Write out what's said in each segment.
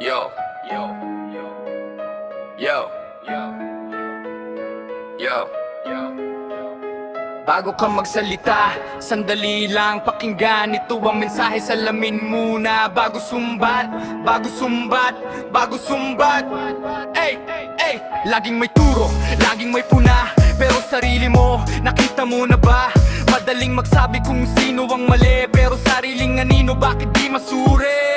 Yo, yo, yo, yo, yo, yo, yo. Bago ka magsalita, sandali lang pakinggan. Ito ang mensahe, salamin muna. Bago sumbat, bago sumbat, bago sumbat. Ey, ey, laging may turo, laging may puna. Pero sarili mo, nakita mo na ba? Madaling magsabi kung sino ang mali, pero sariling anino, bakit di masuri?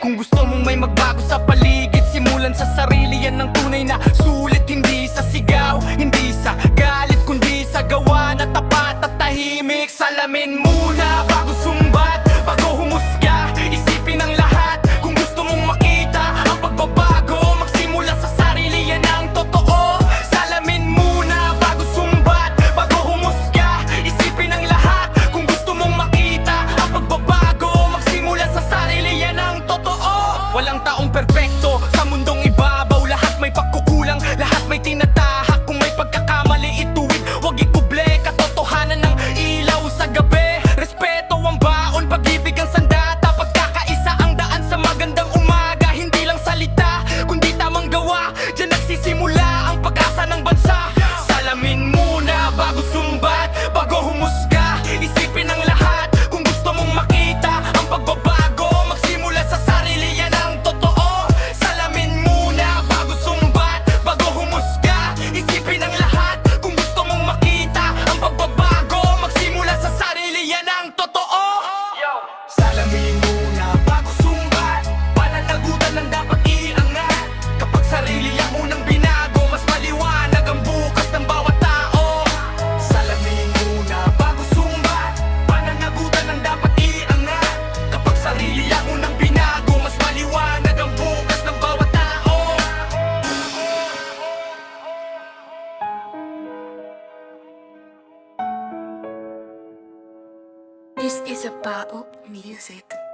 Kung gusto mong may magbago sa paligid, simulan sa sarili, yan ang tunay na sulit. Hindi sa sigaw, hindi sa galit, kundi sa gawa na tapat at tahimik. Salamin muna bago sumbat, bago humusga, isipin ang lahat. Kung gusto mong makita ang pagbabago, magsimula sa sarili, yan ang totoo. Salamin muna bago sumbat, bago humusga, isipin ang lahat. Kung gusto mong makita ang pagbabago, magsimula sa sarili, yan ang totoo. Walang taong perpekto sa mundong ibabaw, lahat may pagkukulang, lahat may tinatahak. Kung may pagkakamali, ituwid, wag ikuble. Katotohanan ng ilaw sa gabi, respeto ang baon, pag-ibig ang sandata, pagkakaisa ang daan sa magandang umaga. Hindi lang salita, kundi tamang gawa, diyan nagsisimula ang pag-asa ng bansa. Salamin muna bago sumbat, bago humusga, isipin ang lahat. Kung gusto mong makita ang pagbabago, magsimula sa sarili, yan ang totoo. Salamin muna bago sumbat, bago humusga, isipin ang lahat. Kung gusto mong makita ang pagbabago, magsimula sa sarili, yan ang totoo. Salamin muna bago sumbat, pananagutan ang dapat iangat. Kapag sarili ang unang binago, mas maliwanag ang bukas ng bawat tao. Salamin muna bago sumbat, pananagutan ang dapat iangat. Kapag sarili ang unang binago, mas maliwanag ang bukas ng bawat tao. This is about music.